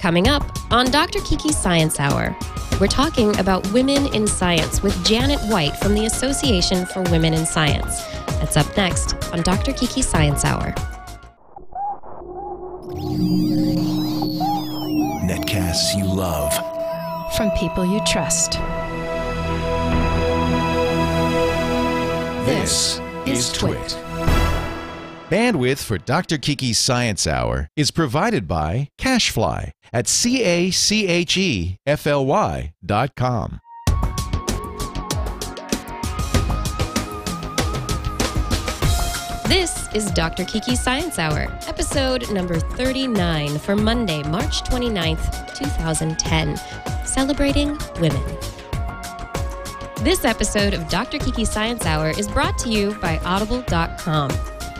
Coming up on Dr. Kiki's Science Hour, we're talking about women in science with Janet White from the Association for Women in Science. That's up next on Dr. Kiki's Science Hour. Netcasts you love. From people you trust. This is Twit. Bandwidth for Dr. Kiki's Science Hour is provided by Cachefly at CACHEFLY.com. This is Dr. Kiki's Science Hour, episode number 39 for Monday, March 29th, 2010, celebrating women. This episode of Dr. Kiki's Science Hour is brought to you by Audible.com.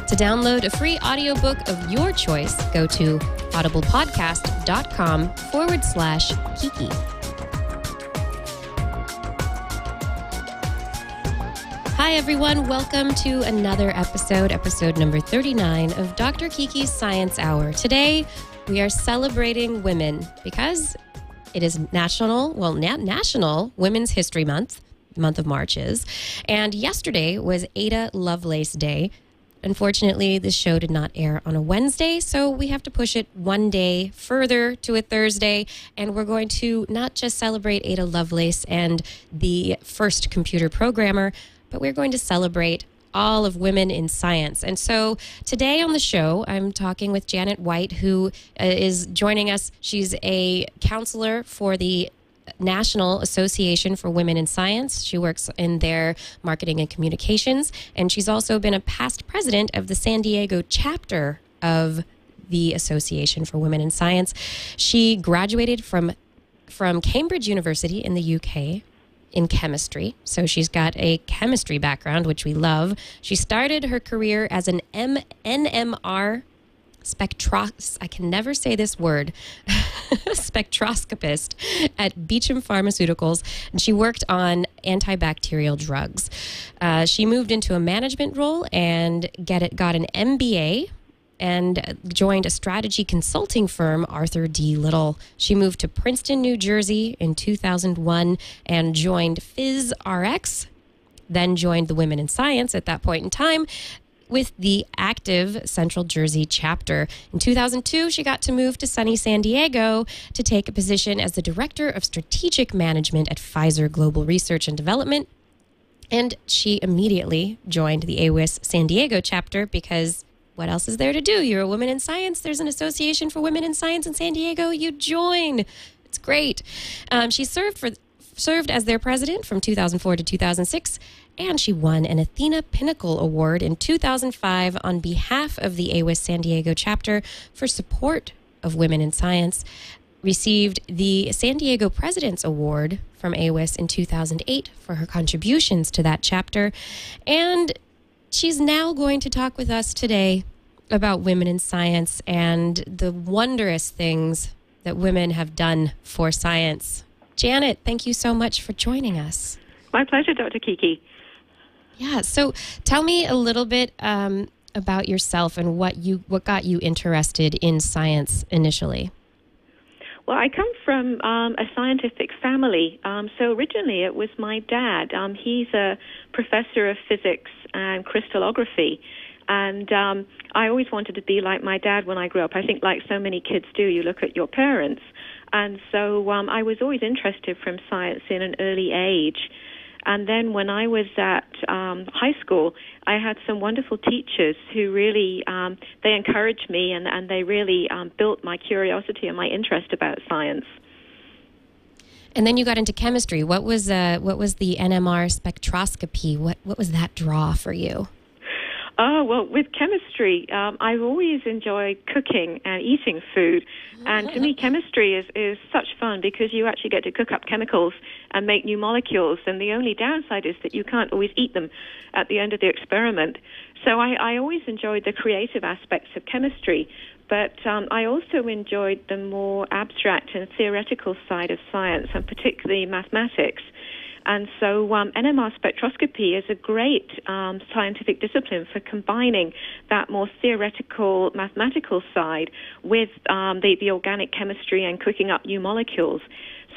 To download a free audiobook of your choice, go to audiblepodcast.com/Kiki. Hi, everyone. Welcome to another episode number 39 of Dr. Kiki's Science Hour. Today, we are celebrating women because it is National Women's History Month of March is, and yesterday was Ada Lovelace Day. Unfortunately, this show did not air on a Wednesday, so we have to push it one day further to a Thursday, and we're going to not just celebrate Ada Lovelace and the first computer programmer, but we're going to celebrate all of women in science. And so today on the show, I'm talking with Janet White, who is joining us. She's a counselor for the National Association for Women in Science. She works in their marketing and communications, and she's also been a past president of the San Diego chapter of the Association for Women in Science. She graduated from Cambridge University in the UK in chemistry, so she's got a chemistry background, which we love. She started her career as an NMR I can never say this word, spectroscopist at Beecham Pharmaceuticals, and she worked on antibacterial drugs. She moved into a management role and got an MBA and joined a strategy consulting firm, Arthur D. Little. She moved to Princeton, New Jersey in 2001 and joined PhysRx, then joined the Women in Science at that point in time, with the active Central Jersey chapter. In 2002, she got to move to sunny San Diego to take a position as the Director of Strategic Management at Pfizer Global Research and Development. And she immediately joined the AWIS San Diego chapter because what else is there to do? You're a woman in science. There's an association for women in science in San Diego. You join. It's great. She served as their president from 2004 to 2006, and she won an Athena Pinnacle Award in 2005 on behalf of the AWIS San Diego chapter for support of women in science, received the San Diego President's Award from AWIS in 2008 for her contributions to that chapter, and she's now going to talk with us today about women in science and the wondrous things that women have done for science. Janet, thank you so much for joining us. My pleasure, Dr. Kiki. Yeah, so tell me a little bit about yourself and what got you interested in science initially. Well, I come from a scientific family. So originally it was my dad. He's a professor of physics and crystallography. And I always wanted to be like my dad when I grew up. I think like so many kids do, you look at your parents. And so I was always interested from science in an early age. And then when I was at high school, I had some wonderful teachers who really, they encouraged me and they really built my curiosity and my interest about science. And then you got into chemistry. What was the NMR spectroscopy? What was that draw for you? Oh, well, with chemistry, I've always enjoyed cooking and eating food. And to me, chemistry is such fun because you actually get to cook up chemicals and make new molecules. And the only downside is that you can't always eat them at the end of the experiment. So I always enjoyed the creative aspects of chemistry. But I also enjoyed the more abstract and theoretical side of science, and particularly mathematics. And so NMR spectroscopy is a great scientific discipline for combining that more theoretical, mathematical side with the organic chemistry and cooking up new molecules.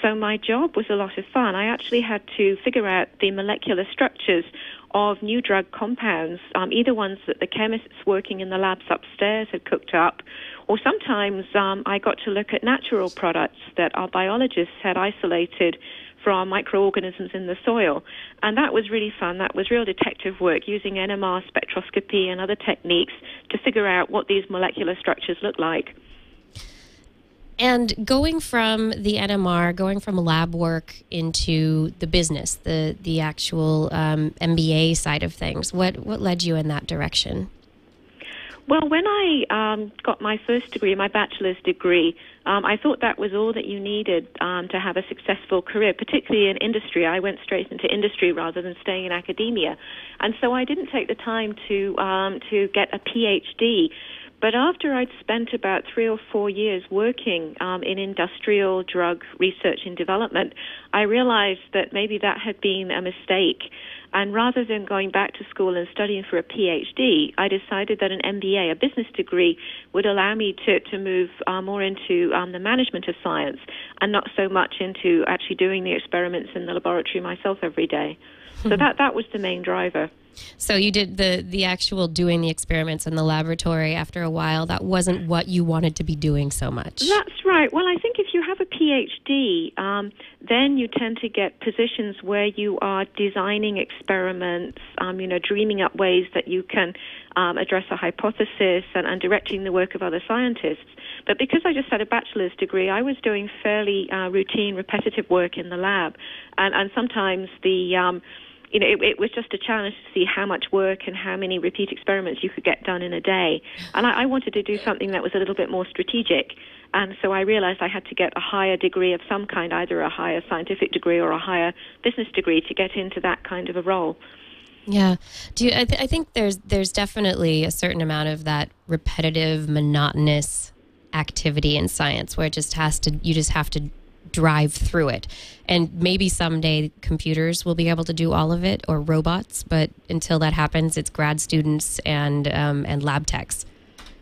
So my job was a lot of fun. I actually had to figure out the molecular structures of new drug compounds, either ones that the chemists working in the labs upstairs had cooked up, or sometimes I got to look at natural products that our biologists had isolated from microorganisms in the soil. And that was really fun. That was real detective work using NMR spectroscopy and other techniques to figure out what these molecular structures look like. And going from the NMR, going from lab work into the business, the actual MBA side of things, what led you in that direction? Well, when I got my first degree, my bachelor's degree, I thought that was all that you needed to have a successful career, particularly in industry. I went straight into industry rather than staying in academia. And so I didn't take the time to get a PhD. But after I'd spent about 3 or 4 years working in industrial drug research and development, I realized that maybe that had been a mistake. And rather than going back to school and studying for a PhD, I decided that an MBA, a business degree, would allow me to move more into the management of science and not so much into actually doing the experiments in the laboratory myself every day. So that was the main driver. So you did the actual doing the experiments in the laboratory. After a while, that wasn't what you wanted to be doing so much. That's right. Well, I think if you have a PhD, then you tend to get positions where you are designing experiments, dreaming up ways that you can address a hypothesis and directing the work of other scientists. But because I just had a bachelor's degree, I was doing fairly routine, repetitive work in the lab. And sometimes it was just a challenge to see how much work and how many repeat experiments you could get done in a day. And I wanted to do something that was a little bit more strategic. And so I realized I had to get a higher degree of some kind, either a higher scientific degree or a higher business degree, to get into that kind of a role. Yeah. I think there's definitely a certain amount of that repetitive, monotonous activity in science where you just have to drive through it. And maybe someday computers will be able to do all of it, or robots, but until that happens, it's grad students and lab techs.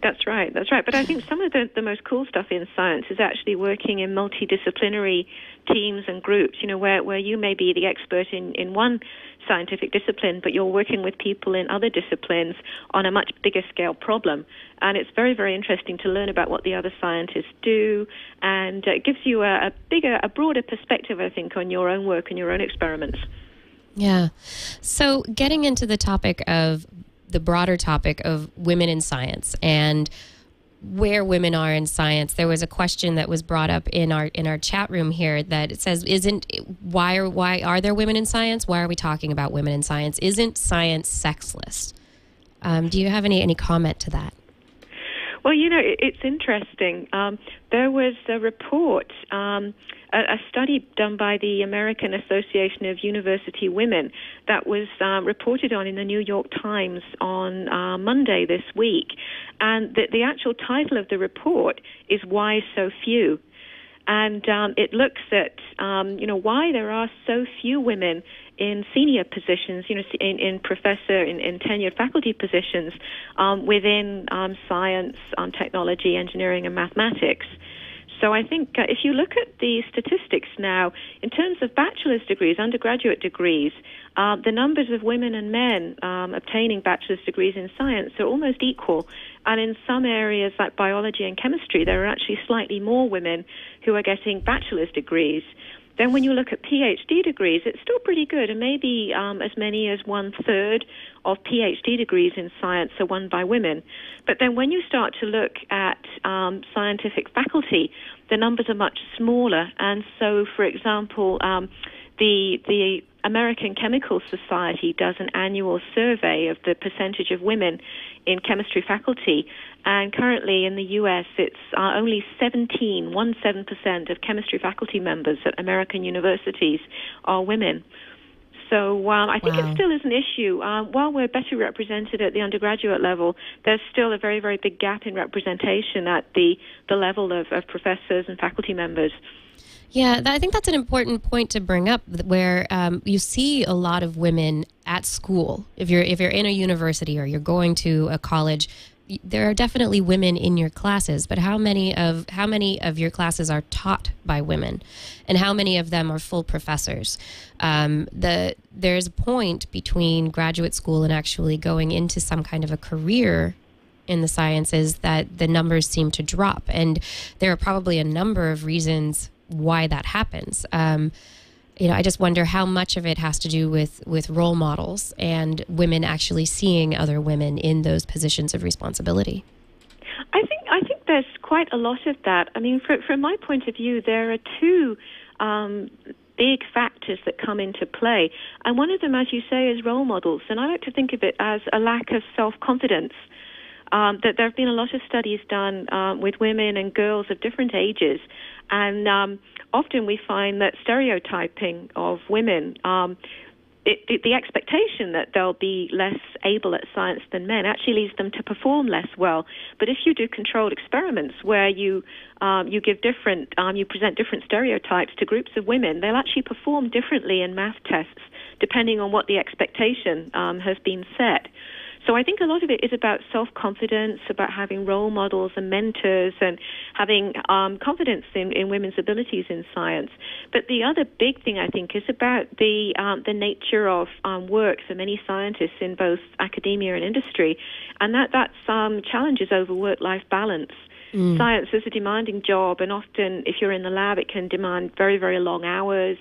That's right. But I think some of the most cool stuff in science is actually working in multidisciplinary teams and groups, where you may be the expert in one scientific discipline, but you're working with people in other disciplines on a much bigger scale problem. And it's very, very interesting to learn about what the other scientists do, and it gives you a broader perspective, I think, on your own work and your own experiments. Yeah. So getting into the broader topic of women in science and where women are in science, there was a question that was brought up in our chat room here that it says, why are there women in science? Why are we talking about women in science? Isn't science sexless? Do you have any comment to that? Well, it's interesting. There was a report, a study done by the American Association of University Women that was reported on in the New York Times on Monday this week. And the actual title of the report is "Why So Few?" And it looks at, why there are so few women in senior positions, in professor, in tenured faculty positions within science, technology, engineering, and mathematics. So I think if you look at the statistics now, in terms of bachelor's degrees, undergraduate degrees, the numbers of women and men obtaining bachelor's degrees in science are almost equal. And in some areas like biology and chemistry, there are actually slightly more women who are getting bachelor's degrees. Then when you look at PhD degrees, it's still pretty good, and maybe as many as 1/3 of PhD degrees in science are won by women. But then when you start to look at scientific faculty, the numbers are much smaller. And so, for example, the American Chemical Society does an annual survey of the percentage of women in chemistry faculty, and currently in the U.S. it's only 17% of chemistry faculty members at American universities are women. So I think Wow. it still is an issue. While we're better represented at the undergraduate level, there's still a very, very big gap in representation at the level of professors and faculty members. Yeah, I think that's an important point to bring up, where you see a lot of women at school. If you're in a university or you're going to a college, there are definitely women in your classes. But how many of your classes are taught by women, and how many of them are full professors? There's a point between graduate school and actually going into some kind of a career in the sciences that the numbers seem to drop, and there are probably a number of reasons why that happens. I just wonder how much of it has to do with role models and women actually seeing other women in those positions of responsibility. I think there's quite a lot of that. I mean, from my point of view, there are two big factors that come into play, and one of them, as you say, is role models. And I like to think of it as a lack of self-confidence. That there have been a lot of studies done with women and girls of different ages, and often we find that stereotyping of women, the expectation that they'll be less able at science than men actually leads them to perform less well. But if you do controlled experiments where you give different, you present different stereotypes to groups of women, they'll actually perform differently in math tests depending on what the expectation has been set. So I think a lot of it is about self-confidence, about having role models and mentors, and having confidence in women's abilities in science. But the other big thing, I think, is about the nature of work for many scientists in both academia and industry, and that's challenges over work-life balance. Science is a demanding job, and often if you're in the lab, it can demand very, very long hours.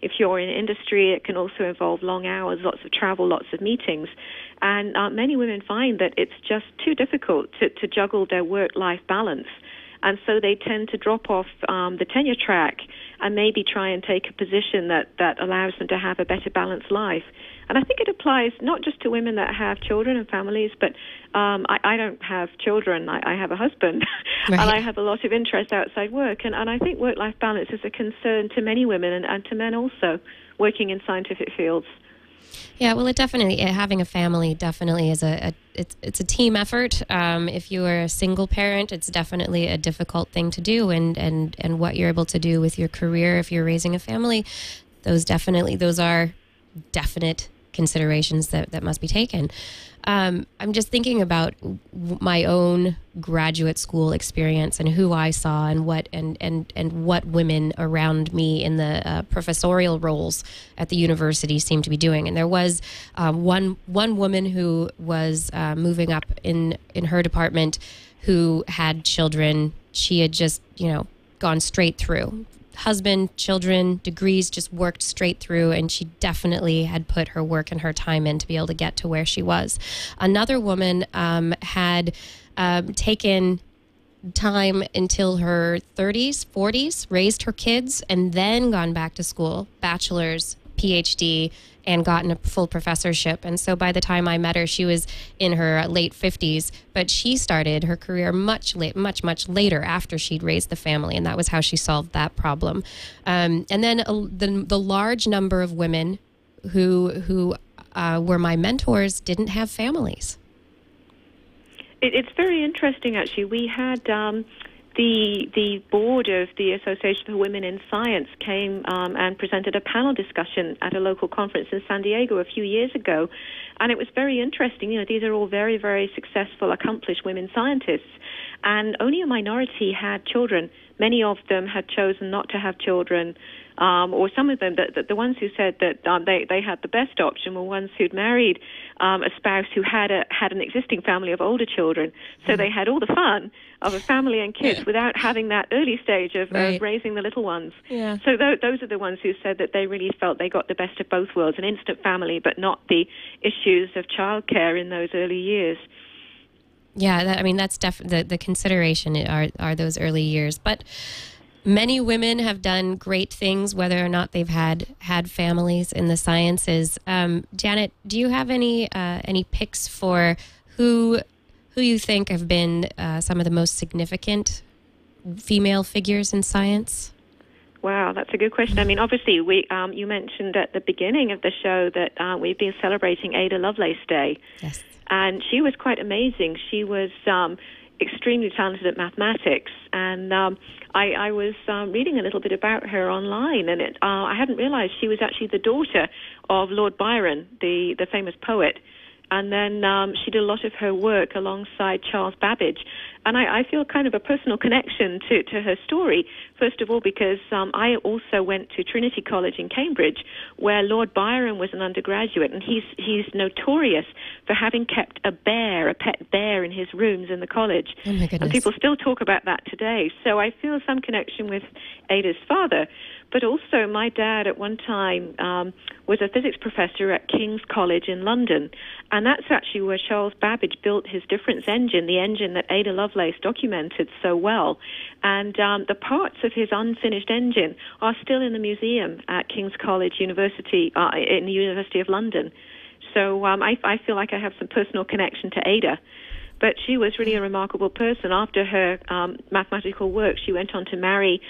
If you're in industry, it can also involve long hours, lots of travel, lots of meetings. And many women find that it's just too difficult to juggle their work-life balance. And so they tend to drop off the tenure track and maybe try and take a position that allows them to have a better balanced life. And I think it applies not just to women that have children and families, but I don't have children. I have a husband, Right. and I have a lot of interest outside work. And I think work-life balance is a concern to many women and to men also working in scientific fields. Yeah, well, having a family definitely is it's a team effort. If you are a single parent, it's definitely a difficult thing to do, and what you're able to do with your career if you're raising a family, those are definite considerations that must be taken. I'm just thinking about my own graduate school experience and who I saw and what women around me in the professorial roles at the university seemed to be doing. And there was one woman who was moving up in her department who had children. She had just gone straight through. Husband, children, degrees, just worked straight through, and she definitely had put her work and her time in to be able to get to where she was. Another woman had taken time until her 30s, 40s, raised her kids, and then gone back to school, bachelor's, PhD, and gotten a full professorship. And so by the time I met her, she was in her late 50s, but she started her career much later after she'd raised the family, and that was how she solved that problem. And then the large number of women who were my mentors didn't have families. It's very interesting, actually. We had the board of the Association for Women in Science came and presented a panel discussion at a local conference in San Diego a few years ago, and it was very interesting. These are all very, very successful, accomplished women scientists, and only a minority had children. Many of them had chosen not to have children, or some of them, the ones who said that they had the best option were ones who'd married a spouse who had an existing family of older children. So they had all the fun of a family and kids without having that early stage of raising the little ones. Yeah. So those are the ones who said that they really felt they got the best of both worlds, an instant family, but not the issues of childcare in those early years. Yeah, that's definitely the consideration are those early years. But many women have done great things, whether or not they've had families in the sciences. Janet, do you have any picks for who you think have been some of the most significant female figures in science? Wow, that's a good question. I mean, obviously, you mentioned at the beginning of the show that we've been celebrating Ada Lovelace Day. Yes. And she was quite amazing. She was extremely talented at mathematics. And I was reading a little bit about her online, and I hadn't realized she was actually the daughter of Lord Byron, the famous poet. And then she did a lot of her work alongside Charles Babbage. And I feel kind of a personal connection to her story, first of all, because I also went to Trinity College in Cambridge, where Lord Byron was an undergraduate, and he's notorious for having kept a pet bear in his rooms in the college. Oh, my goodness. And people still talk about that today. So I feel some connection with Ada's father. But also, my dad at one time was a physics professor at King's College in London, and that's actually where Charles Babbage built his difference engine, the engine that Ada Lovelace documented so well. And the parts of his unfinished engine are still in the museum at King's College University, in the University of London. So I feel like I have some personal connection to Ada. But she was really a remarkable person. After her mathematical work, she went on to marry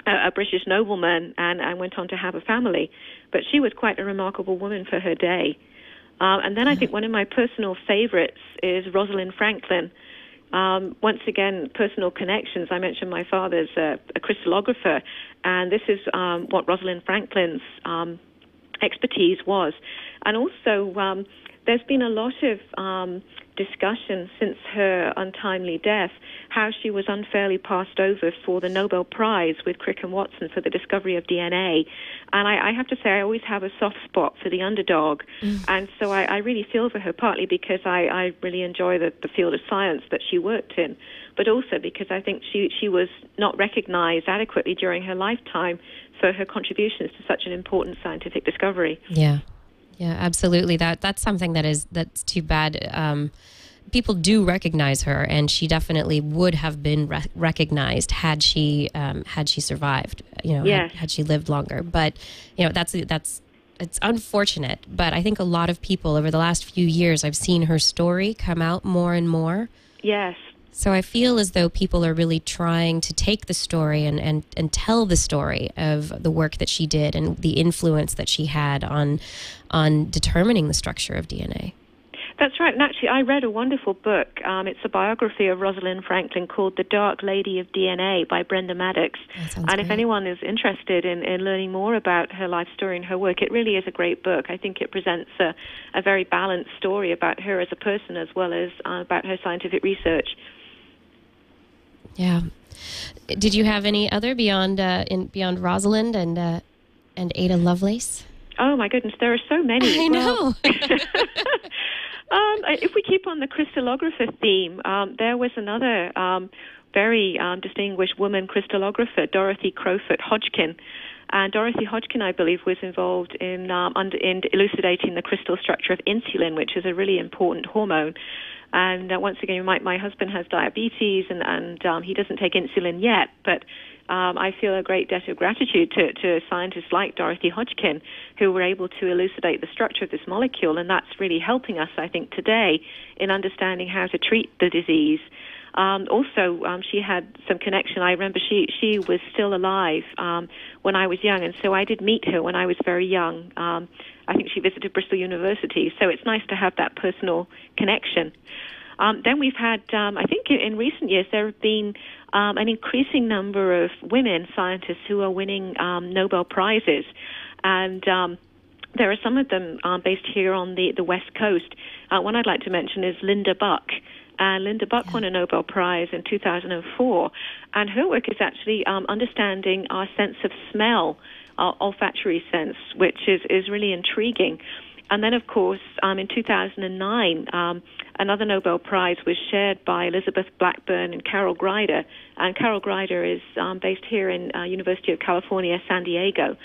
a British nobleman and went on to have a family. But she was quite a remarkable woman for her day. And then I think one of my personal favorites is Rosalind Franklin. Once again, personal connections. I mentioned my father's a crystallographer, and this is what Rosalind Franklin's expertise was. And also, there's been a lot of discussion since her untimely death, how she was unfairly passed over for the Nobel Prize with Crick and Watson for the discovery of DNA. And I have to say, I always have a soft spot for the underdog. And so I really feel for her, partly because I really enjoy the field of science that she worked in, but also because I think she was not recognized adequately during her lifetime for her contributions to such an important scientific discovery. Yeah. Yeah, absolutely. That's something that's too bad. People do recognize her, and she definitely would have been recognized had she survived. Yes. Had she lived longer. But it's unfortunate. But I think a lot of people over the last few years, I've seen her story come out more and more. Yes. So I feel as though people are really trying to take the story and tell the story of the work that she did and the influence that she had on determining the structure of DNA. That's right. And actually, I read a wonderful book. It's a biography of Rosalind Franklin called The Dark Lady of DNA by Brenda Maddox. And great. If anyone is interested in learning more about her life story and her work, it really is a great book. I think it presents a very balanced story about her as a person as well as about her scientific research. Yeah. Did you have any other beyond Rosalind and Ada Lovelace? Oh my goodness, there are so many. I know. If we keep on the crystallographer theme, there was another very distinguished woman crystallographer, Dorothy Crowfoot Hodgkin. And Dorothy Hodgkin, I believe, was involved in elucidating the crystal structure of insulin, which is a really important hormone. And once again, my husband has diabetes, and he doesn't take insulin yet, but I feel a great debt of gratitude to scientists like Dorothy Hodgkin, who were able to elucidate the structure of this molecule, and that's really helping us, I think, today in understanding how to treat the disease. Also, she had some connection. I remember she was still alive when I was young, and so I did meet her when I was very young. I think she visited Bristol University, so it's nice to have that personal connection. Then we've had, I think in recent years, there have been an increasing number of women scientists who are winning Nobel Prizes. And there are some of them based here on the West Coast. One I'd like to mention is Linda Buck. Linda Buck won a Nobel Prize in 2004. And her work is actually understanding our sense of smell, our olfactory sense, which is really intriguing. And then, of course, in 2009, another Nobel Prize was shared by Elizabeth Blackburn and Carol Greider. And Carol Greider is based here in University of California, San Diego.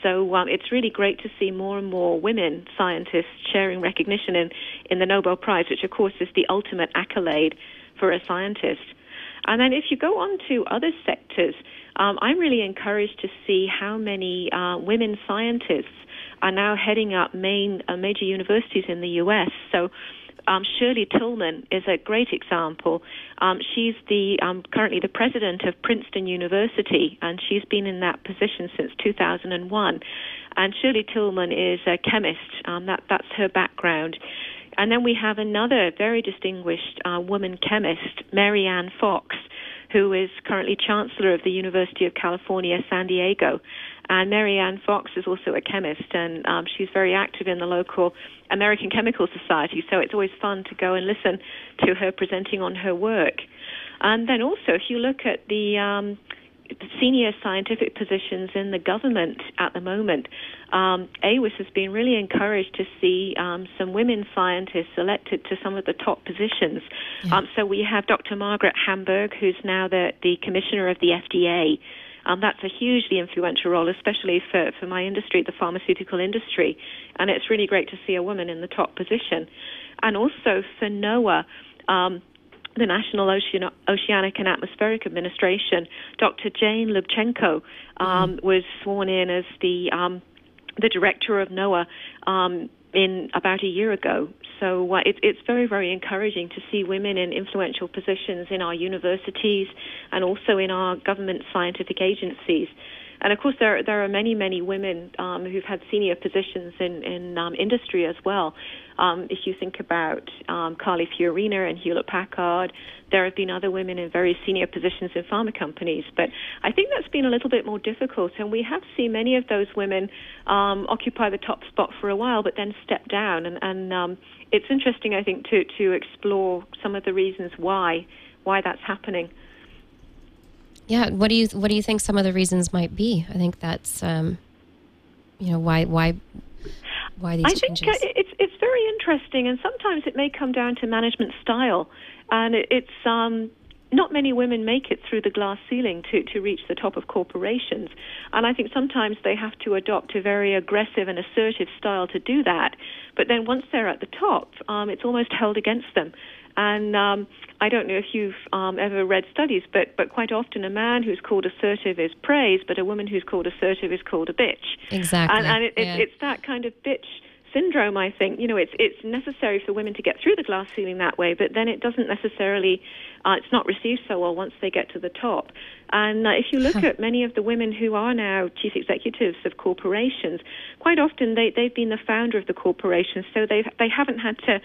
So it's really great to see more and more women scientists sharing recognition in the Nobel Prize, which, of course, is the ultimate accolade for a scientist. And then if you go on to other sectors, I'm really encouraged to see how many women scientists are now heading up major universities in the U.S. So Shirley Tillman is a great example. She's currently the president of Princeton University, and she's been in that position since 2001. And Shirley Tillman is a chemist. That's her background. And then we have another very distinguished woman chemist, Mary Ann Fox, who is currently chancellor of the University of California, San Diego. And Mary Ann Fox is also a chemist, and she's very active in the local American Chemical Society, so it's always fun to go and listen to her presenting on her work. And then also, if you look at the senior scientific positions in the government at the moment, AWIS has been really encouraged to see some women scientists elected to some of the top positions. Yeah. So we have Dr. Margaret Hamburg, who's now the commissioner of the FDA. That's a hugely influential role, especially for my industry, the pharmaceutical industry. And it's really great to see a woman in the top position. And also for NOAA, the National Oceanic and Atmospheric Administration, Dr. Jane Lubchenco was sworn in as the director of NOAA in about a year ago. So it's very, very encouraging to see women in influential positions in our universities and also in our government scientific agencies. And of course, there are many, many women who've had senior positions in industry as well. If you think about Carly Fiorina and Hewlett-Packard, there have been other women in very senior positions in pharma companies. But I think that's been a little bit more difficult, and we have seen many of those women occupy the top spot for a while, but then step down. And it's interesting, I think, to explore some of the reasons why that's happening. Yeah, what do you think some of the reasons might be? I think that's why these changes. I think it's very interesting, and sometimes it may come down to management style, and it's not many women make it through the glass ceiling to reach the top of corporations, and I think sometimes they have to adopt a very aggressive and assertive style to do that. But then once they're at the top, it's almost held against them. And I don't know if you've ever read studies, but quite often a man who's called assertive is praised, but a woman who's called assertive is called a bitch. Exactly. And it's that kind of bitch syndrome, I think. It's necessary for women to get through the glass ceiling that way, but then it doesn't necessarily, it's not received so well once they get to the top. And if you look at many of the women who are now chief executives of corporations, quite often they've been the founder of the corporation, so they haven't had to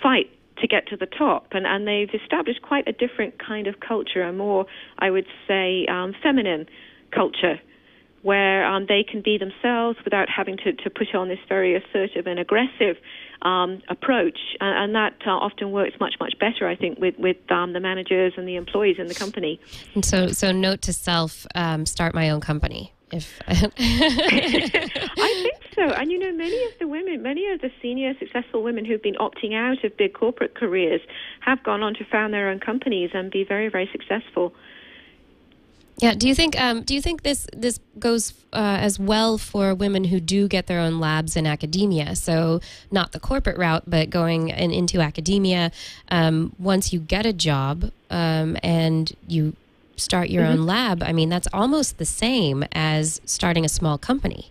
fight to get to the top, and they've established quite a different kind of culture, a more, I would say, feminine culture, where they can be themselves without having to put on this very assertive and aggressive approach, and that often works much, much better, I think, with the managers and the employees in the company. And so note to self, start my own company. I think so. And many of the senior successful women who've been opting out of big corporate careers have gone on to found their own companies and be very, very successful. Yeah. Do you think this goes as well for women who do get their own labs in academia? So not the corporate route, but going into academia. Once you get a job and you start your own lab, I mean, that's almost the same as starting a small company.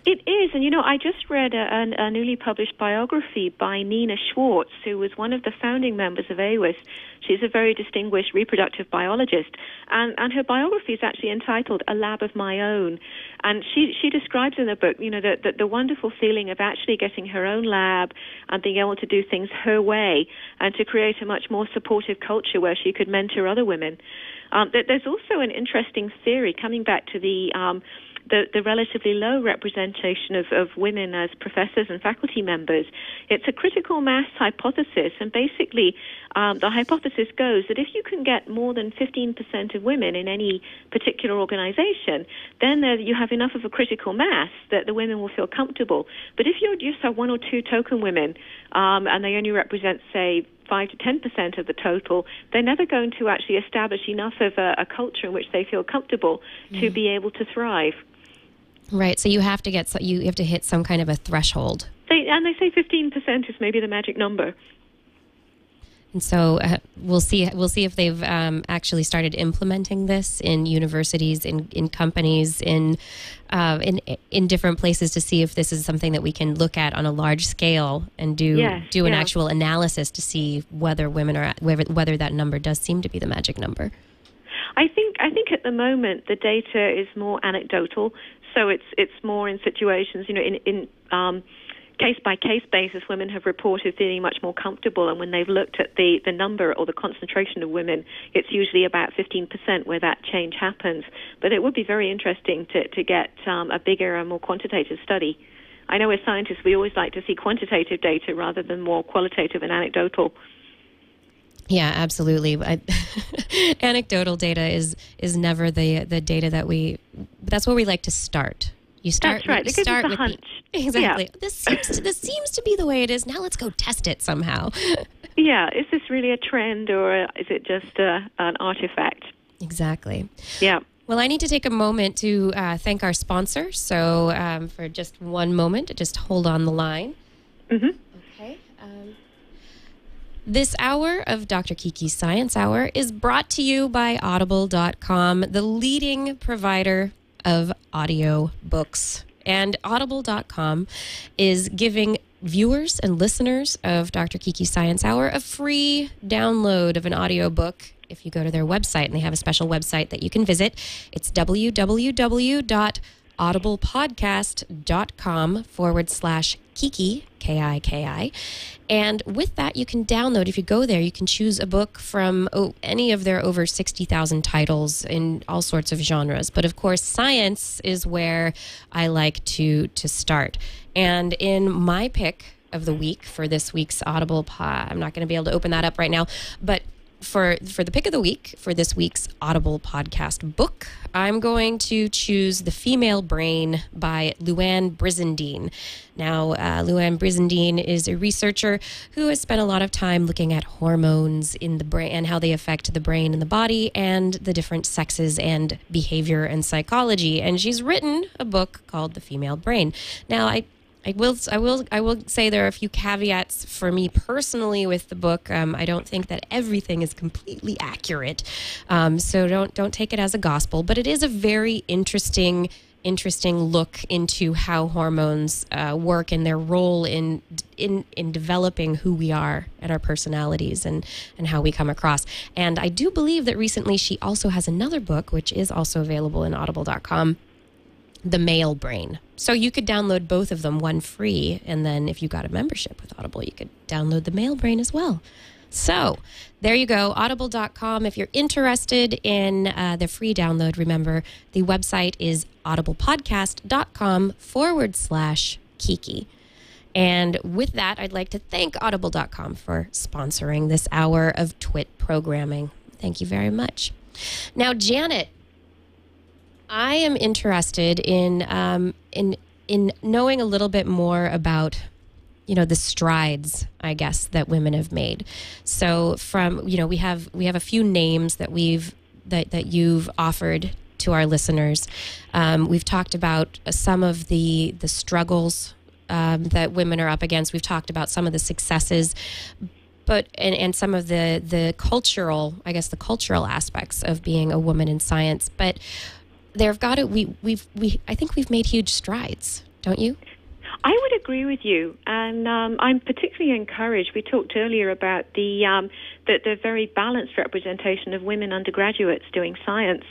It is, and I just read a newly published biography by Nina Schwartz, who was one of the founding members of AWIS. She's a very distinguished reproductive biologist, and her biography is actually entitled A Lab of My Own. And she describes in the book, the wonderful feeling of actually getting her own lab and being able to do things her way and to create a much more supportive culture where she could mentor other women. There's also an interesting theory coming back to the relatively low representation of women as professors and faculty members. It's a critical mass hypothesis, and basically the hypothesis goes that if you can get more than 15% of women in any particular organization, then you have enough of a critical mass that the women will feel comfortable. But if you just have one or two token women and they only represent, say, 5 to 10% of the total, they're never going to actually establish enough of a culture in which they feel comfortable to be able to thrive. Right. So you have to hit some kind of a threshold. And they say 15% is maybe the magic number. And so we'll see if they've actually started implementing this in universities, in companies, in different places to see if this is something that we can look at on a large scale and do an actual analysis to see whether women are whether that number does seem to be the magic number. I think at the moment the data is more anecdotal, so it's more in situations, in case-by-case basis, women have reported feeling much more comfortable, and when they've looked at the number or the concentration of women, it's usually about 15% where that change happens. But it would be very interesting to get a bigger and more quantitative study. I know as scientists we always like to see quantitative data rather than more qualitative and anecdotal. Yeah, absolutely. Anecdotal data is never the data that's where we like to start. You start. That's right. You because start it's a with hunch. Exactly. Yeah. This seems to be the way it is. Now let's go test it somehow. Yeah. Is this really a trend, or is it just an artifact? Exactly. Yeah. Well, I need to take a moment to thank our sponsor. So for just one moment, just hold on the line. Mm-hmm. Okay. This hour of Dr. Kiki's Science Hour is brought to you by Audible.com, the leading provider of audio books. And Audible.com is giving viewers and listeners of Dr. Kiki's Science Hour a free download of an audiobook if you go to their website. And they have a special website that you can visit. It's www.audiblepodcast.com/Kiki, Kiki. And with that, you can download, if you go there, you can choose a book from any of their over 60,000 titles in all sorts of genres. But of course, science is where I like to start. And in my pick of the week for this week's Audible I'm not going to be able to open that up right now, but for the pick of the week for this week's Audible podcast book, I'm going to choose The Female Brain by Luann Brizendine. Now, Luann Brizendine is a researcher who has spent a lot of time looking at hormones in the brain and how they affect the brain and the body and the different sexes and behavior and psychology. And she's written a book called The Female Brain. Now, I will say there are a few caveats for me personally with the book. I don't think that everything is completely accurate, so don't take it as a gospel. But it is a very interesting look into how hormones work and their role in developing who we are and our personalities and how we come across. And I do believe that recently she also has another book, which is also available in Audible.com, The Male Brain. So you could download both of them, one free, and then if you got a membership with Audible, you could download The Male Brain as well. So there you go, audible.com. If you're interested in the free download, remember the website is audiblepodcast.com/Kiki. And with that, I'd like to thank audible.com for sponsoring this hour of TWIT programming. Thank you very much. Now, Janet, I am interested in knowing a little bit more about, the strides, I guess, that women have made. So from, we have a few names that you've offered to our listeners. We've talked about some of the struggles that women are up against. We've talked about some of the successes, but and some of the cultural, I guess, the cultural aspects of being a woman in science. But I think we've made huge strides, don't you? I would agree with you, and I'm particularly encouraged. We talked earlier about the very balanced representation of women undergraduates doing science,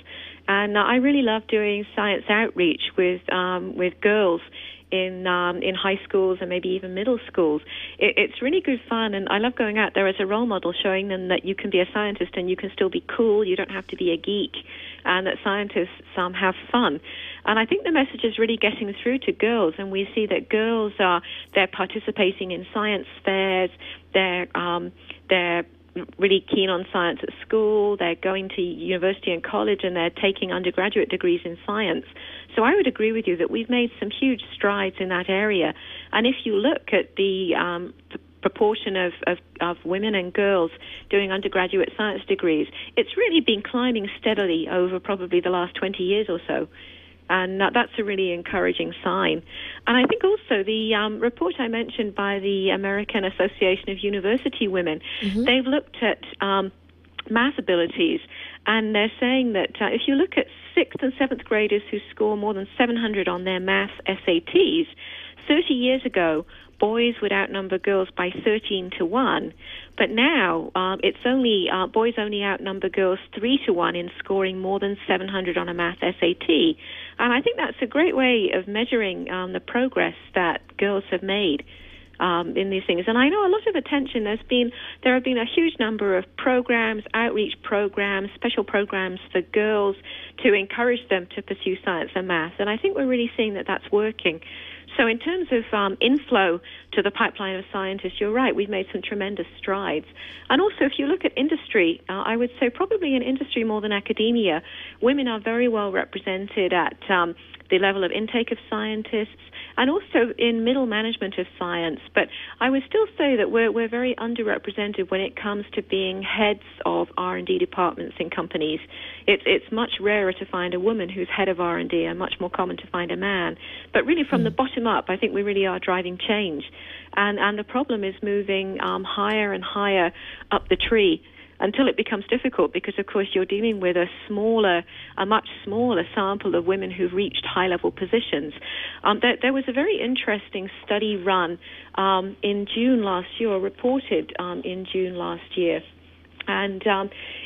and I really love doing science outreach with girls in high schools and maybe even middle schools. It's really good fun, and I love going out there as a role model, showing them that you can be a scientist and you can still be cool. You don't have to be a geek, and that scientists have fun. And I think the message is really getting through to girls, and we see that girls they're participating in science fairs. They're really keen on science at school. They're going to university and college, and they're taking undergraduate degrees in science. So I would agree with you that we've made some huge strides in that area. And if you look at the proportion of women and girls doing undergraduate science degrees, it's really been climbing steadily over probably the last 20 years or so. And that's a really encouraging sign. And I think also the report I mentioned by the American Association of University Women, they've looked at math abilities, and they're saying that if you look at 6th and 7th graders who score more than 700 on their math SATs, 30 years ago, boys would outnumber girls by 13 to 1, but now it's only boys only outnumber girls 3 to 1 in scoring more than 700 on a math SAT. And I think that's a great way of measuring the progress that girls have made in these things. And I know a lot of attention there have been a huge number of programs, outreach programs, special programs for girls to encourage them to pursue science and math. And I think we're really seeing that that's working. So in terms of inflow to the pipeline of scientists, you're right, we've made some tremendous strides. And also, if you look at industry, I would say probably in industry more than academia, women are very well represented at the level of intake of scientists and also in middle management of science. But I would still say that we're very underrepresented when it comes to being heads of R&D departments in companies. It's much rarer to find a woman who's head of R&D and much more common to find a man. But really from the bottom up, I think we really are driving change. And the problem is moving higher and higher up the tree until it becomes difficult because, of course, you're dealing with a much smaller sample of women who've reached high-level positions. There was a very interesting study run in June last year, or reported in June last year. And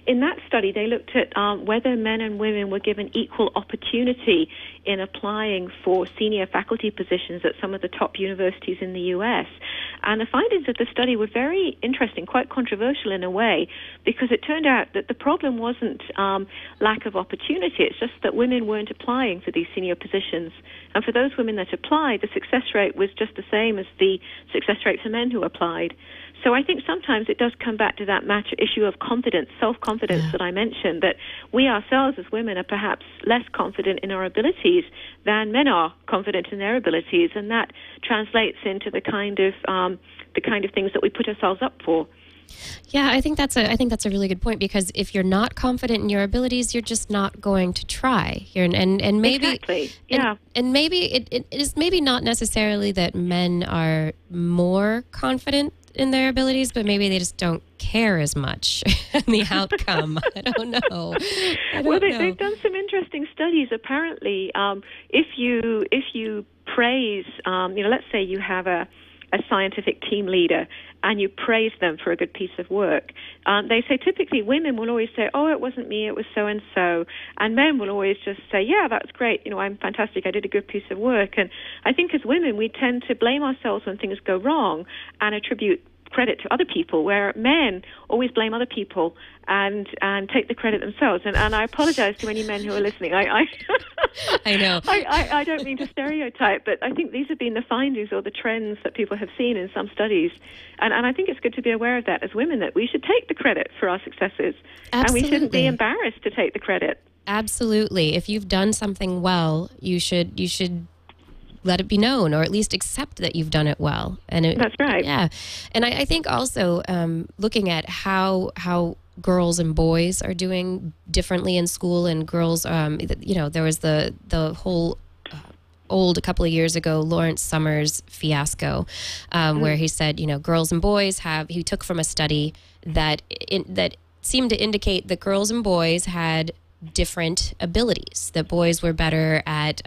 in that study, they looked at whether men and women were given equal opportunity in applying for senior faculty positions at some of the top universities in the U.S. And the findings of the study were very interesting, quite controversial in a way, because it turned out that the problem wasn't lack of opportunity. It's just that women weren't applying for these senior positions. And for those women that applied, the success rate was just the same as the success rate for men who applied. So I think sometimes it does come back to that issue of confidence, self-confidence that I mentioned, that we ourselves as women are perhaps less confident in our abilities than men are confident in their abilities, and that translates into the kind of things that we put ourselves up for. Yeah, I think that's a really good point, because if you're not confident in your abilities, you're just not going to try. And maybe exactly. Yeah. And maybe it is maybe not necessarily that men are more confident in their abilities, but maybe they just don't care as much in the outcome. I don't know. They've done some interesting studies. Apparently, if you praise, let's say you have a scientific team leader and you praise them for a good piece of work, they say typically women will always say, oh, it wasn't me, it was so-and-so. And men will always just say, yeah, that's great, I'm fantastic, I did a good piece of work. And I think as women, we tend to blame ourselves when things go wrong and attribute credit to other people, where men always blame other people and take the credit themselves. And I apologize to any men who are listening. I know. I don't mean to stereotype, but I think these have been the findings or the trends that people have seen in some studies. And I think it's good to be aware of that as women, that we should take the credit for our successes. Absolutely. And we shouldn't be embarrassed to take the credit. Absolutely. If you've done something well, you should let it be known, or at least accept that you've done it well. That's right. Yeah. And I think also looking at how girls and boys are doing differently in school, and girls, there was the whole a couple of years ago, Lawrence Summers fiasco, where he said, girls and boys he took from a study that seemed to indicate that girls and boys had different abilities, that boys were better at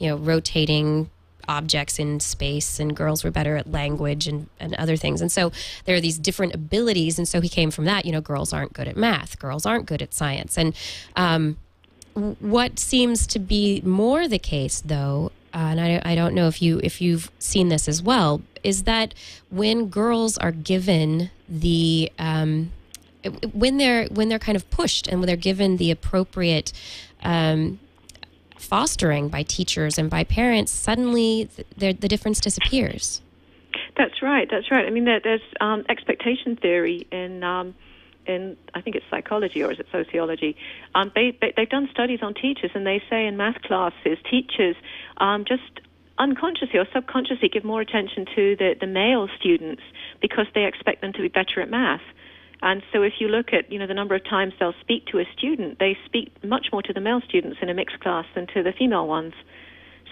rotating objects in space, and girls were better at language and other things. And so there are these different abilities, and so he came from that, girls aren't good at math, girls aren't good at science. And what seems to be more the case, though, and I don't know if you've seen this as well, is that when girls are given the when they're kind of pushed and when they're given the appropriate fostering by teachers and by parents, suddenly the difference disappears. That's right. I mean, there's expectation theory in I think it's psychology, or is it sociology? They've done studies on teachers, and they say in math classes, teachers just unconsciously or subconsciously give more attention to the male students because they expect them to be better at math. And so if you look at, the number of times they'll speak to a student, they speak much more to the male students in a mixed class than to the female ones.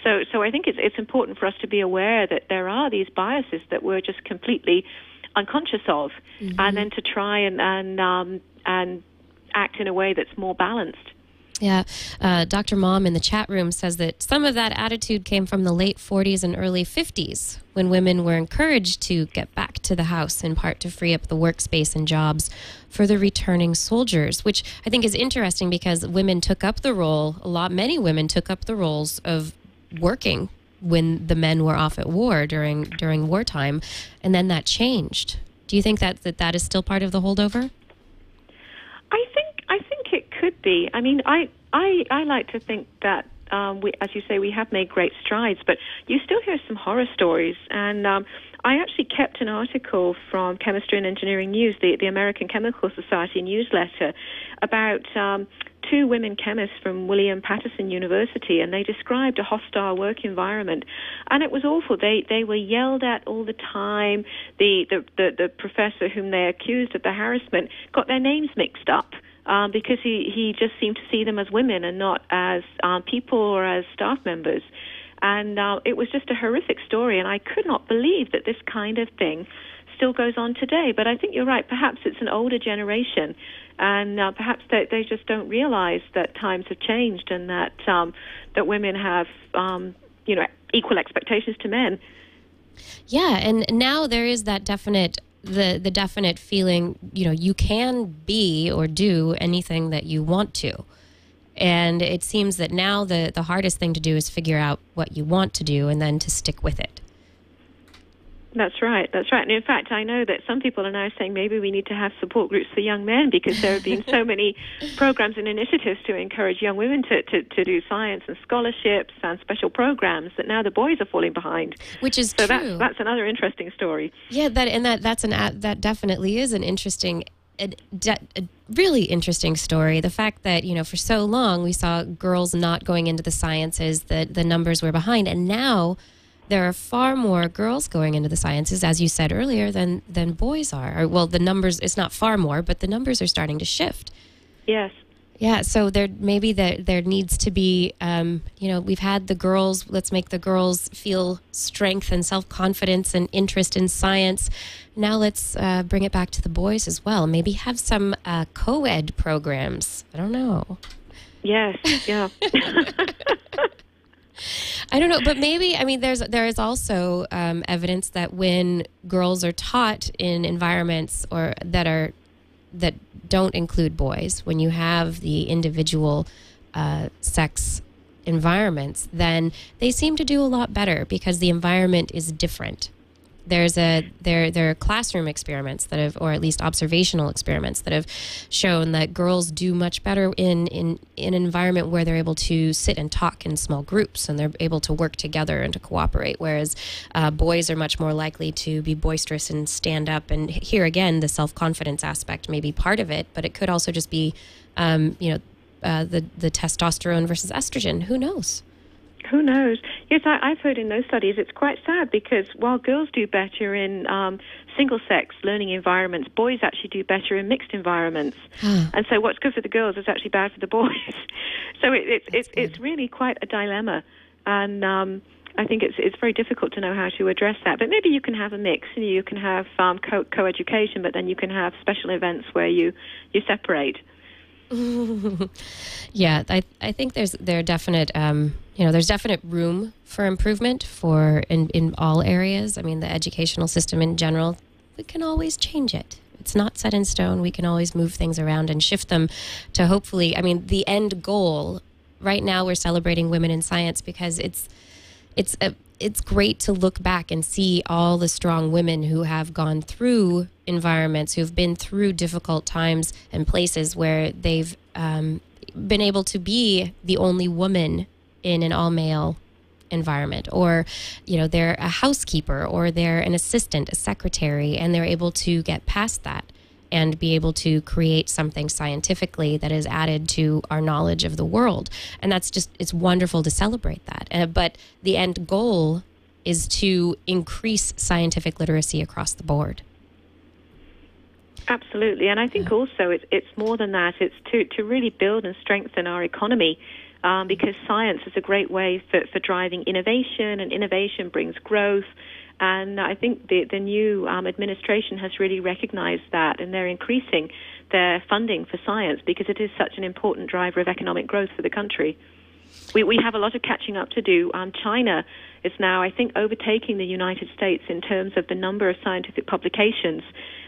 So I think it's important for us to be aware that there are these biases that we're just completely unconscious of, and then to try and act in a way that's more balanced. Yeah. Dr. Mom in the chat room says that some of that attitude came from the late 40s and early 50s, when women were encouraged to get back to the house, in part to free up the workspace and jobs for the returning soldiers, which I think is interesting because women took up the role, many women took up the roles of working when the men were off at war during wartime, and then that changed. Do you think that is still part of the holdover? I think it could be. I mean, I like to think that as you say, we have made great strides, but you still hear some horror stories. And I actually kept an article from Chemistry and Engineering News, the American Chemical Society newsletter, about two women chemists from William Patterson University, and they described a hostile work environment, and it was awful. They were yelled at all the time. The professor whom they accused of the harassment got their names mixed up. Because he just seemed to see them as women and not as people or as staff members. And it was just a horrific story, and I could not believe that this kind of thing still goes on today. But I think you're right. Perhaps it's an older generation, and perhaps they just don't realize that times have changed and that that women have equal expectations to men. Yeah, and now there is that definite the definite feeling, you can be or do anything that you want to. And it seems that now the hardest thing to do is figure out what you want to do and then to stick with it. That's right. And in fact, I know that some people are now saying maybe we need to have support groups for young men, because there have been so many programs and initiatives to encourage young women to do science and scholarships and special programs, that now the boys are falling behind. Which is so true. That's another interesting story. Yeah, that definitely is an interesting, a really interesting story. The fact that, for so long we saw girls not going into the sciences, that the numbers were behind, and now there are far more girls going into the sciences, as you said earlier, than boys are. Well, the numbers, it's not far more, but the numbers are starting to shift. Yes. Yeah, so there needs to be, we've had the girls, let's make the girls feel strength and self-confidence and interest in science. Now let's bring it back to the boys as well. Maybe have some co-ed programs. I don't know. Yes, yeah. I don't know, but maybe, there is also evidence that when girls are taught in environments that don't include boys, when you have the individual sex environments, then they seem to do a lot better because the environment is different. There are classroom experiments that have, or at least observational experiments that have shown that girls do much better in an environment where they're able to sit and talk in small groups and they're able to work together and to cooperate, whereas boys are much more likely to be boisterous and stand up. And here again, the self-confidence aspect may be part of it, but it could also just be, the testosterone versus estrogen. Who knows? Who knows? Yes, I've heard in those studies it's quite sad, because while girls do better in single-sex learning environments, boys actually do better in mixed environments. And so what's good for the girls is actually bad for the boys. So it's really quite a dilemma. And I think it's very difficult to know how to address that. But maybe you can have a mix. You can have co-education, but then you can have special events where you separate. Yeah, I think there's definite room for improvement in all areas. I mean, the educational system in general, we can always change it. It's not set in stone. We can always move things around and shift them to hopefully, the end goal. Right now we're celebrating women in science because it's great to look back and see all the strong women who have gone through environments, who've been through difficult times and places where they've been able to be the only woman in an all-male environment, or they're a housekeeper, or they're an assistant, a secretary, and they're able to get past that and be able to create something scientifically that is added to our knowledge of the world. And it's wonderful to celebrate that. But the end goal is to increase scientific literacy across the board. Absolutely, and I think also it's more than that. It's to really build and strengthen our economy, because science is a great way for driving innovation, and innovation brings growth. And I think the new administration has really recognized that, and they're increasing their funding for science because it is such an important driver of economic growth for the country. We have a lot of catching up to do. China is now, I think, overtaking the United States in terms of the number of scientific publications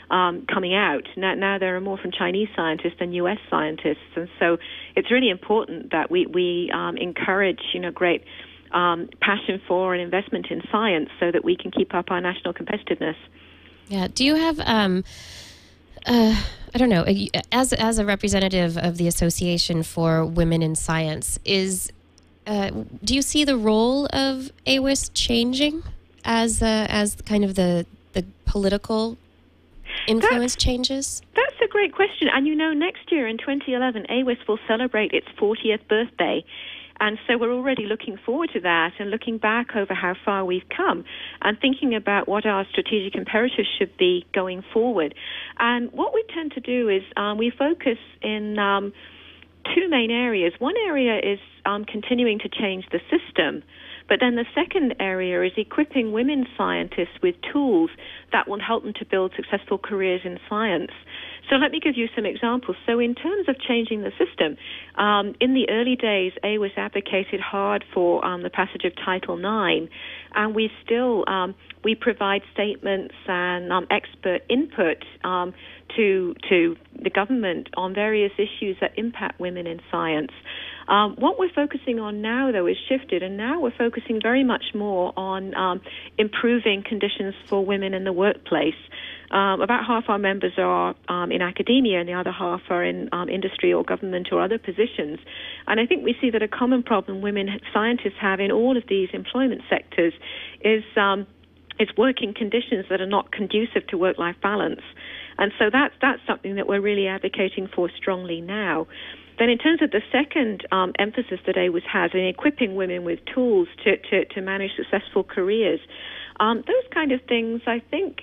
coming out. Now there are more from Chinese scientists than U.S. scientists, and so it's really important that we encourage, great passion for and investment in science so that we can keep up our national competitiveness. Yeah. Do you have, I don't know, as a representative of the Association for Women in Science, do you see the role of AWIS changing as kind of the political influence changes? That's a great question. And next year in 2011, AWIS will celebrate its 40th birthday. And so we're already looking forward to that and looking back over how far we've come and thinking about what our strategic imperatives should be going forward. And what we tend to do is we focus in two main areas. One area is continuing to change the system, but then the second area is equipping women scientists with tools that will help them to build successful careers in science. So let me give you some examples. So in terms of changing the system, in the early days, AWIS advocated hard for the passage of Title IX, and we still we provide statements and expert input to the government on various issues that impact women in science. What we're focusing on now, though, is shifted, and now we're focusing very much more on improving conditions for women in the workplace. About half our members are in academia, and the other half are in industry or government or other positions. And I think we see that a common problem women scientists have in all of these employment sectors is working conditions that are not conducive to work-life balance. And so that's something that we're really advocating for strongly now. Then in terms of the second emphasis that AWIS has in equipping women with tools to manage successful careers, those kind of things, I think,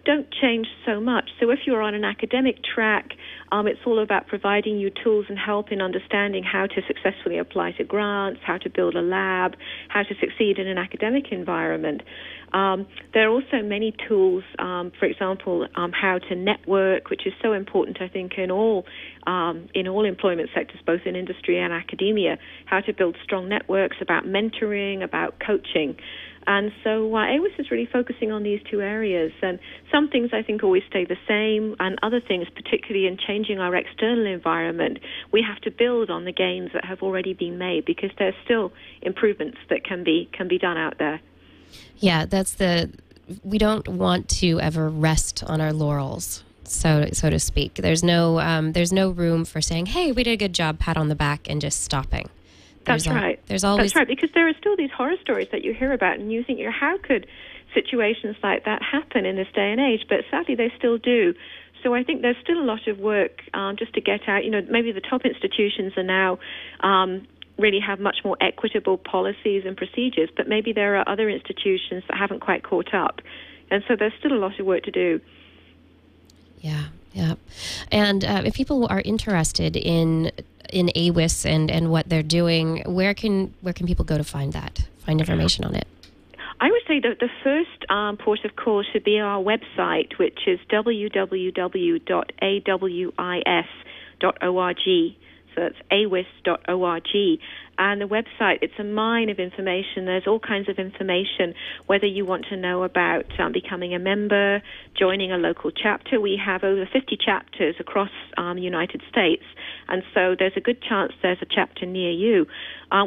don't change so much. So if you're on an academic track, it's all about providing you tools and help in understanding how to successfully apply to grants, how to build a lab, how to succeed in an academic environment. There are also many tools, for example, how to network, which is so important, I think, in all employment sectors, both in industry and academia, how to build strong networks, about mentoring, about coaching. And so AWIS is really focusing on these two areas. And some things, I think, always stay the same, and other things, particularly in changing our external environment, we have to build on the gains that have already been made because there's still improvements that can be done out there. Yeah, we don't want to ever rest on our laurels, so to speak. There's no room for saying, hey, we did a good job, pat on the back, and just stopping. That's right. There's always... That's right, because there are still these horror stories that you hear about, and you think, how could situations like that happen in this day and age? But sadly, they still do. So I think there's still a lot of work just to get out. Maybe the top institutions are now really have much more equitable policies and procedures, but maybe there are other institutions that haven't quite caught up. And so there's still a lot of work to do. Yeah. And if people are interested in AWIS and what they're doing, where can people go to find information on it? I would say that the first port of call should be our website, which is www.awis.org. So that's awis.org. And the website, it's a mine of information. There's all kinds of information, whether you want to know about becoming a member, joining a local chapter. We have over 50 chapters across the United States, and so there's a good chance there's a chapter near you.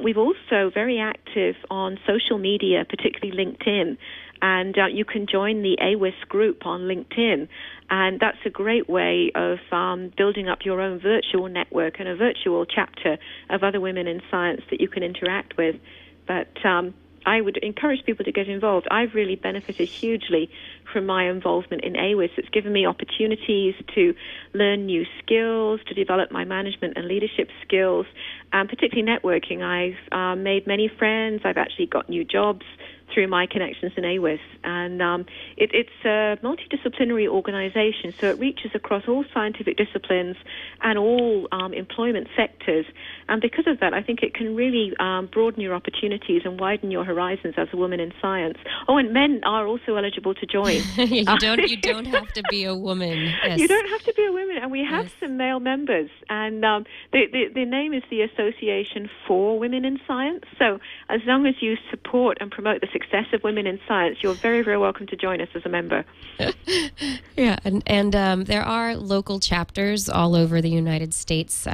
We've also very active on social media, particularly LinkedIn. And you can join the AWIS group on LinkedIn. And that's a great way of building up your own virtual network and a virtual chapter of other women in science that you can interact with. But I would encourage people to get involved. I've really benefited hugely from my involvement in AWIS. It's given me opportunities to learn new skills, to develop my management and leadership skills, and particularly networking. I've made many friends. I've actually got new jobs through my connections in AWIS. And it's a multidisciplinary organization, so it reaches across all scientific disciplines and all employment sectors. And because of that, I think it can really broaden your opportunities and widen your horizons as a woman in science. Oh, and men are also eligible to join. You don't have to be a woman. Yes. You don't have to be a woman, and we have some male members. And the name is the Association for Women in Science. So as long as you support and promote the success of women in science, you're very, very welcome to join us as a member. Yeah, and there are local chapters all over the United States.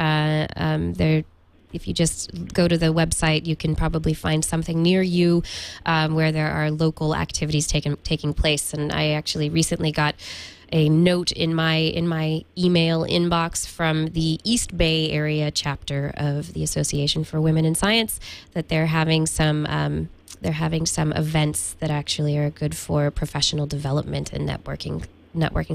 If you just go to the website, you can probably find something near you where there are local activities taking place. And I actually recently got a note in my email inbox from the East Bay area chapter of the Association for Women in Science that they're having some events that actually are good for professional development and networking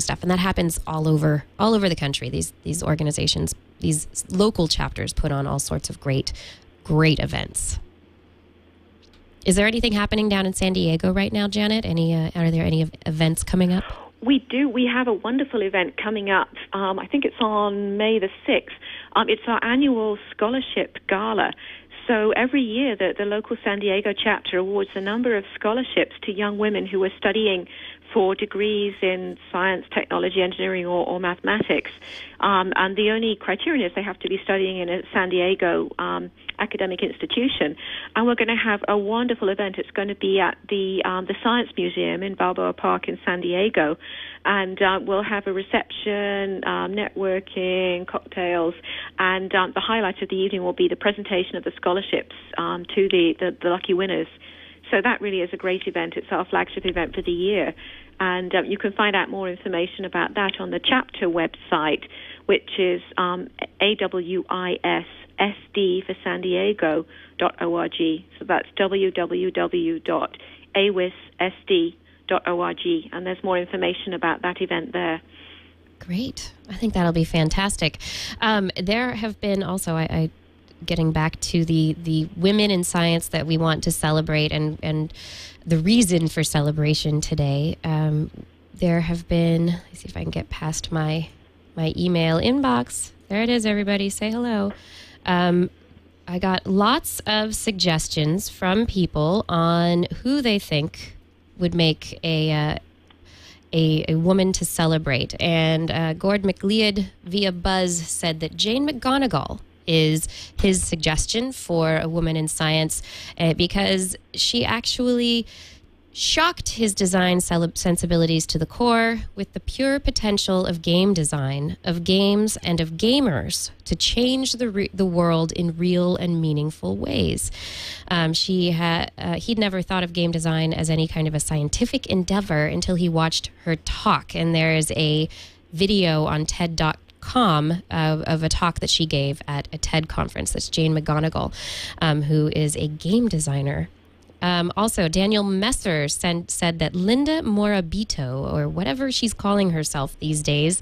stuff, and that happens all over the country. These organizations, these local chapters, put on all sorts of great events. Is there anything happening down in San Diego right now, Janet? Are there any events coming up? We do. We have a wonderful event coming up. I think it's on May the 6th. It's our annual scholarship gala. So every year, the local San Diego chapter awards a number of scholarships to young women who are studying for degrees in science, technology, engineering, or mathematics. And the only criterion is they have to be studying in a San Diego academic institution. And we're going to have a wonderful event. It's going to be at the Science Museum in Balboa Park in San Diego. And we'll have a reception, networking, cocktails, and the highlight of the evening will be the presentation of the scholarships to the lucky winners. So that really is a great event. It's our flagship event for the year. And you can find out more information about that on the chapter website, which is AWIS SD for San Diego.org. So that's www.awisSD.org. And there's more information about that event there. Great. I think that'll be fantastic. There have been also, getting back to the women in science that we want to celebrate and the reason for celebration today. There have been, let's see if I can get past my email inbox. There it is, everybody. Say hello. I got lots of suggestions from people on who they think would make a woman to celebrate. And Gord McLeod via Buzz said that Jane McGonigal is his suggestion for a woman in science because she actually shocked his design sensibilities to the core with the pure potential of game design, of games, and of gamers to change the world in real and meaningful ways. He'd never thought of game design as any kind of a scientific endeavor until he watched her talk, and there is a video on TED.com of a talk that she gave at a TED conference. That's Jane McGonigal, who is a game designer. Also, Daniel Messer said that Linda Morabito, or whatever she's calling herself these days,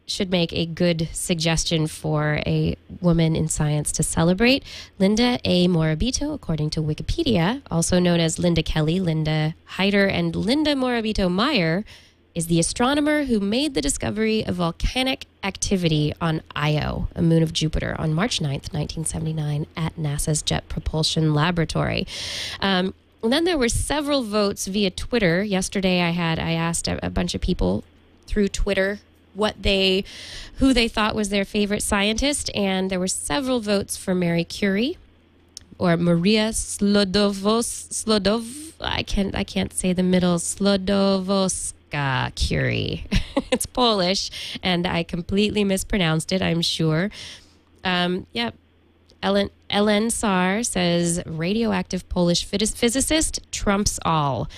should make a good suggestion for a woman in science to celebrate. Linda A. Morabito, according to Wikipedia, also known as Linda Kelly, Linda Heider, and Linda Morabito Meyer, is the astronomer who made the discovery of volcanic activity on Io, a moon of Jupiter, on March 9th, 1979, at NASA's Jet Propulsion Laboratory. And then there were several votes via Twitter. Yesterday, I asked a bunch of people through Twitter who they thought was their favorite scientist, and there were several votes for Marie Curie, or Maria I can't say the middle, Slodowska Curie. It's Polish, and I completely mispronounced it, I'm sure. Ellen Sar says radioactive Polish physicist trumps all.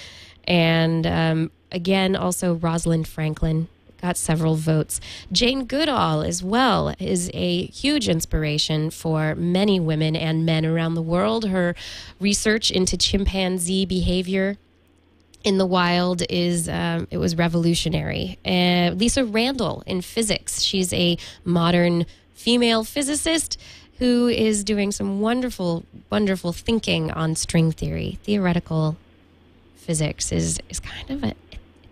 And again, also Rosalind Franklin got several votes. Jane Goodall as well is a huge inspiration for many women and men around the world. Her research into chimpanzee behavior in the wild it was revolutionary. Lisa Randall in physics. She's a modern female physicist who is doing some wonderful, wonderful thinking on string theory, theoretical physics is kind of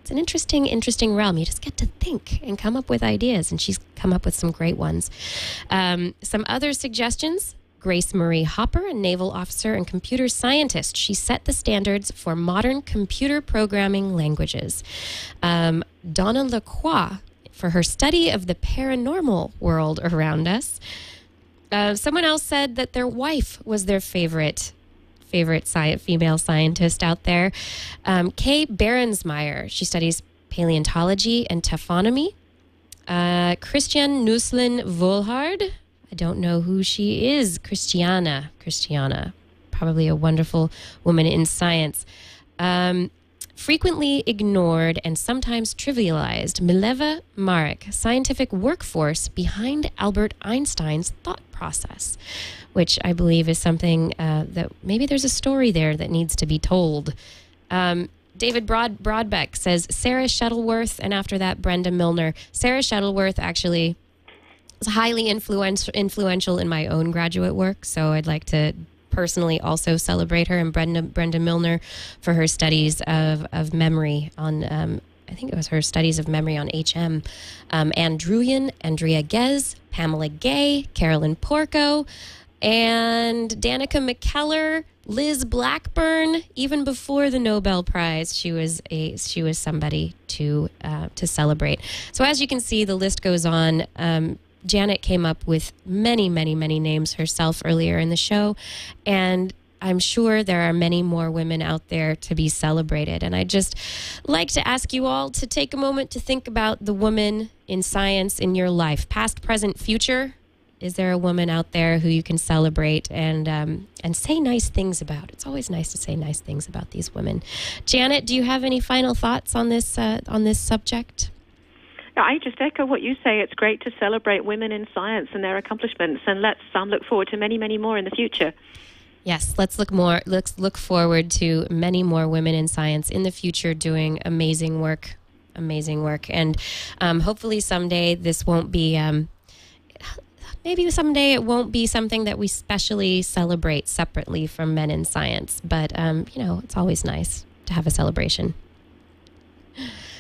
it's an interesting realm. You just get to think and come up with ideas, and she's come up with some great ones. Some other suggestions: Grace Marie Hopper, a naval officer and computer scientist. She set the standards for modern computer programming languages. Donna Lacroix, for her study of the paranormal world around us. Someone else said that their wife was their favorite female scientist out there. Kay Berensmeyer, she studies paleontology and taphonomy. Christian Nuslin Volhard, I don't know who she is. Christiana, probably a wonderful woman in science. Frequently ignored and sometimes trivialized, Mileva Marek, scientific workforce behind Albert Einstein's thought process, which I believe is something that maybe there's a story there that needs to be told. David Broadbeck says Sarah Shuttleworth, and after that, Brenda Milner. Sarah Shuttleworth actually was highly influential in my own graduate work, so I'd like to personally also celebrate her, and Brenda Milner for her studies of memory on, I think it was her studies of memory on HM. Ann Druyan, Andrea Ghez, Pamela Gay, Carolyn Porco, and Danica McKellar, Liz Blackburn. Even before the Nobel Prize, she was somebody to celebrate. So as you can see, the list goes on. Janet came up with many names herself earlier in the show, and I'm sure there are many more women out there to be celebrated. And I'd just like to ask you all to take a moment to think about the woman in science in your life, past, present, future. Is there a woman out there who you can celebrate and say nice things about? It's always nice to say nice things about these women. Janet, do you have any final thoughts on this subject? I just echo what you say. It's great to celebrate women in science and their accomplishments, and let's look forward to many more in the future. Yes, let's look forward to many more women in science in the future doing amazing work. And hopefully someday this won't be, maybe someday it won't be something that we specially celebrate separately from men in science. But, it's always nice to have a celebration.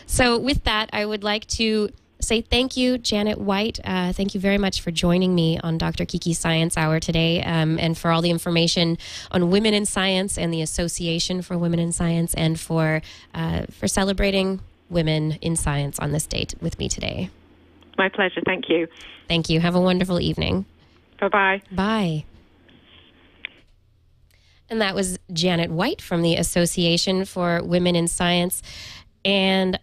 So with that, I would like to say thank you, Janet White. Thank you very much for joining me on Dr. Kiki Science Hour today, and for all the information on women in science and the Association for Women in Science, and for celebrating women in science on this date with me today. My pleasure. Thank you. Thank you. Have a wonderful evening. Bye-bye. Bye. And that was Janet White from the Association for Women in Science. And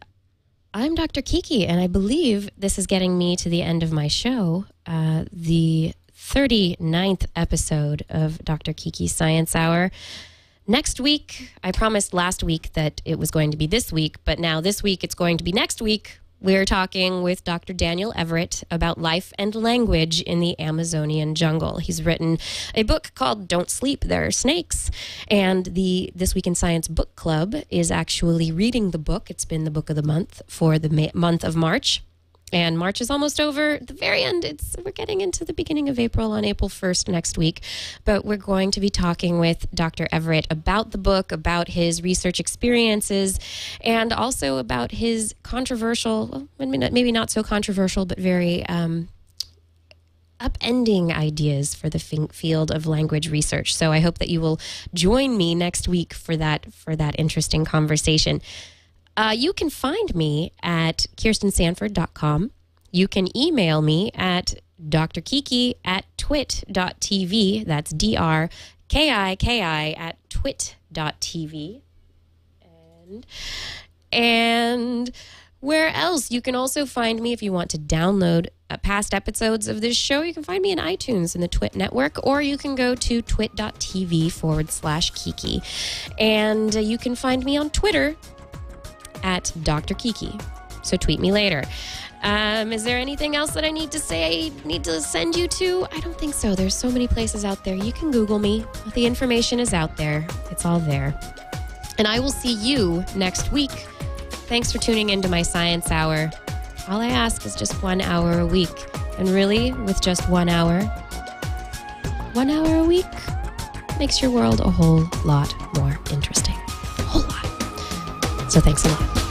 I'm Dr. Kiki, and I believe this is getting me to the end of my show, the 39th episode of Dr. Kiki Science Hour. Next week, I promised last week that it was going to be this week, but now this week it's going to be next week. We're talking with Dr. Daniel Everett about life and language in the Amazonian jungle. He's written a book called Don't Sleep, There Are Snakes. And the This Week in Science book club is actually reading the book. It's been the book of the month for the month of March. And March is almost over. At the very end, we're getting into the beginning of April, on April 1st next week. But we're going to be talking with Dr. Everett about the book, about his research experiences, and also about his controversial, maybe not so controversial, but very upending ideas for the field of language research. So I hope that you will join me next week for that interesting conversation. You can find me at kirstensanford.com. You can email me at drkiki@twit.tv. That's drkiki@twit.tv. And where else? You can also find me if you want to download past episodes of this show. You can find me in iTunes in the Twit network, or you can go to twit.tv/Kiki. And you can find me on Twitter at Dr. Kiki. So tweet me later. Is there anything else that I need to say, need to send you to? I don't think so. There's so many places out there. You can Google me. The information is out there. It's all there. And I will see you next week. Thanks for tuning into my Science Hour. All I ask is just 1 hour a week. And really, with just 1 hour a week makes your world a whole lot more interesting. A whole lot. So thanks a lot.